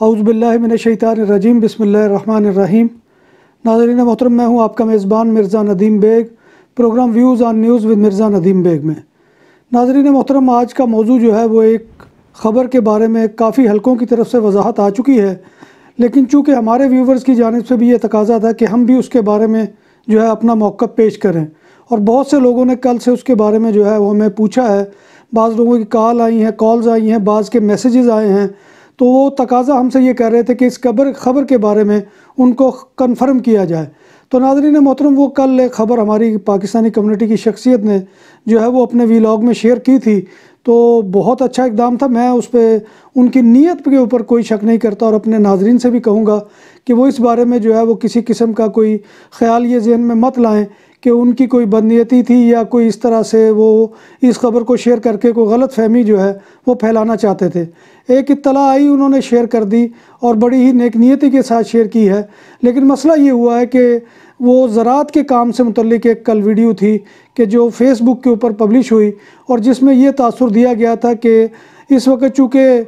اعوذ باللہ من الشیطان الرجیم، بسم اللہ الرحمن الرحیم۔ ناظرین محترم، میں ہوں آپ کا میزبان Mirza Nadeem Baig, program views on news with Mirza Nadeem Baig میں۔ ناظرین محترم، آج کا موضوع جو ہے وہ ایک خبر کے بارے میں کافی حلقوں کی طرف سے وضاحت آ چکی ہے، لیکن چونکہ ہمارے ویورز کی جانب سے بھی یہ تقاضا تھا کہ ہم بھی اس کے بارے میں جو ہے اپنا موقف پیش کریں، اور بہت سے لوگوں نے کل سے اس کے بارے میں جو ہے وہ ہمیں پوچھا ہے۔ بعض لوگوں کی کالز آئی ہیں، بعض کے میسیجز آئے ہیں، تو وہ تقاضا ہم سے یہ کر رہے تھے کہ اس خبر کے بارے میں ان کو کنفرم کیا جائے۔ تو ناظرین محترم، وہ کل ایک خبر ہماری پاکستانی کمیونٹی کی شخصیت نے جو ہے وہ اپنے ویلاگ میں شیئر کی تھی، تو بہت اچھا اقدام تھا۔ میں اس پہ ان کی نیت کے اوپر کوئی شک نہیں کرتا، اور اپنے ناظرین سے بھی کہوں گا کہ وہ اس بارے میں جو ہے وہ کسی قسم کا کوئی خیال یہ ذہن میں مت لائیں کہ ان کی کوئی بدنیتی تھی یا کوئی اس طرح سے وہ اس خبر کو شیئر کر کے کوئی غلط فہمی جو ہے وہ پھیلانا چاہتے تھے۔ ایک اطلاع آئی، انہوں نے شیئر کر دی اور بڑی ہی نیک نیتی کے ساتھ شیئر کی ہے، لیکن مسئلہ یہ ہوا ہے کہ وہ زراعت کے کام سے متعلق ایک کل ویڈیو تھی کہ جو فیس بک کے اوپر پبلش ہوئی، اور جس میں یہ تاثر دیا گیا تھا کہ اس وقت چونکہ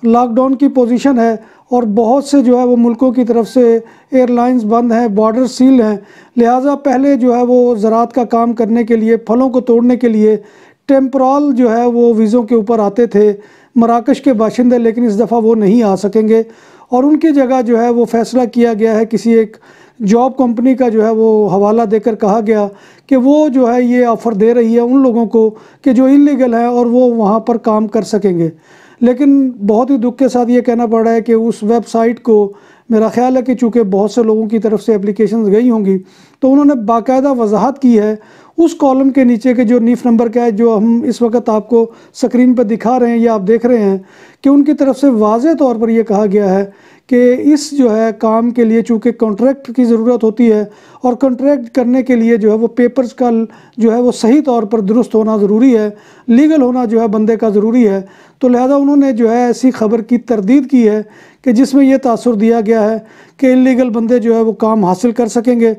لاک ڈاؤن کی پوزیشن ہے اور بہت سے جو ہے وہ ملکوں کی طرف سے ایئر لائنز بند ہیں، بارڈر سیل ہیں، لہٰذا پہلے جو ہے وہ زراعت کا کام کرنے کے لیے، پھلوں کو توڑنے کے لیے ٹیمپورل جو ہے وہ ویزوں کے اوپر آتے تھے مراکش کے باشندے، لیکن اس دفعہ وہ نہیں آ سکیں گے، اور ان کی جگہ جو ہے وہ فیصلہ کیا گیا ہے، کسی ایک جاب کمپنی کا جو ہے وہ حوالہ دے کر کہا گیا کہ وہ جو ہے یہ آفر دے رہی ہے ان لوگوں کو کہ جو انلیگل ہیں اور وہ وہاں پر کام کر سکیں گے۔ لیکن بہت ہی دکھ کے ساتھ یہ کہنا پڑ رہا ہے کہ اس ویب سائٹ کو میرا خیال ہے کہ چونکہ بہت سے لوگوں کی طرف سے اپلیکیشنز گئی ہوں گی، تو انہوں نے باقاعدہ وضاحت کی ہے اس کالم کے نیچے کے جو نیف نمبر کا ہے، جو ہم اس وقت آپ کو سکرین پہ دکھا رہے ہیں یا آپ دیکھ رہے ہیں، کہ ان کی طرف سے واضح طور پر یہ کہا گیا ہے کہ اس جو ہے کام کے لیے چونکہ کانٹریکٹ کی ضرورت ہوتی ہے، اور کانٹریکٹ کرنے کے لیے جو ہے وہ پیپرز کا جو ہے وہ صحیح طور پر درست ہونا ضروری ہے، لیگل ہونا جو ہے بندے کا ضروری ہے، تو لہذا انہوں نے جو ہے ایسی خبر کی تردید کی ہے کہ جس میں یہ تاثر دیا گیا ہے کہ انلیگل بندے جو ہے وہ کام حاصل کر سکیں گے۔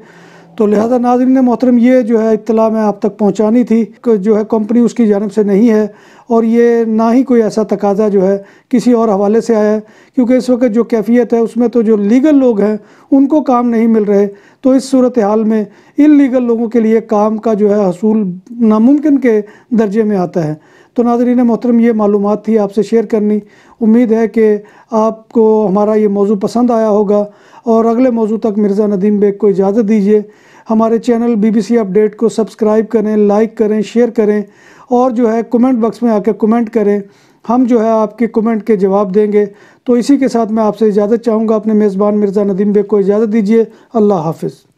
تو لہذا ناظرین محترم، یہ جو ہے اطلاع میں آپ تک پہنچانی تھی کہ جو ہے کمپنی اس کی جانب سے نہیں ہے، اور یہ نہ ہی کوئی ایسا تقاضا جو ہے کسی اور حوالے سے آیا ہے، کیونکہ اس وقت جو کیفیت ہے اس میں تو جو لیگل لوگ ہیں ان کو کام نہیں مل رہے، تو اس صورتحال میں ان لیگل لوگوں کے لیے کام کا جو ہے حصول ناممکن کے درجے میں آتا ہے۔ تو ناظرین محترم، یہ معلومات تھی آپ سے شیئر کرنی۔ امید ہے کہ آپ کو ہمارا یہ موضوع پسند آیا ہوگا، اور اگلے موضوع تک مرزا ندیم بیگ کو اجازت دیجیے۔ ہمارے چینل BBC اپڈیٹ کو سبسکرائب کریں، لائک کریں، شیئر کریں، اور جو ہے کمنٹ باکس میں آ کے کمنٹ کریں، ہم جو ہے آپ کے کمنٹ کے جواب دیں گے۔ تو اسی کے ساتھ میں آپ سے اجازت چاہوں گا، اپنے میزبان مرزا ندیم بیگ کو اجازت دیجیے۔ اللہ حافظ۔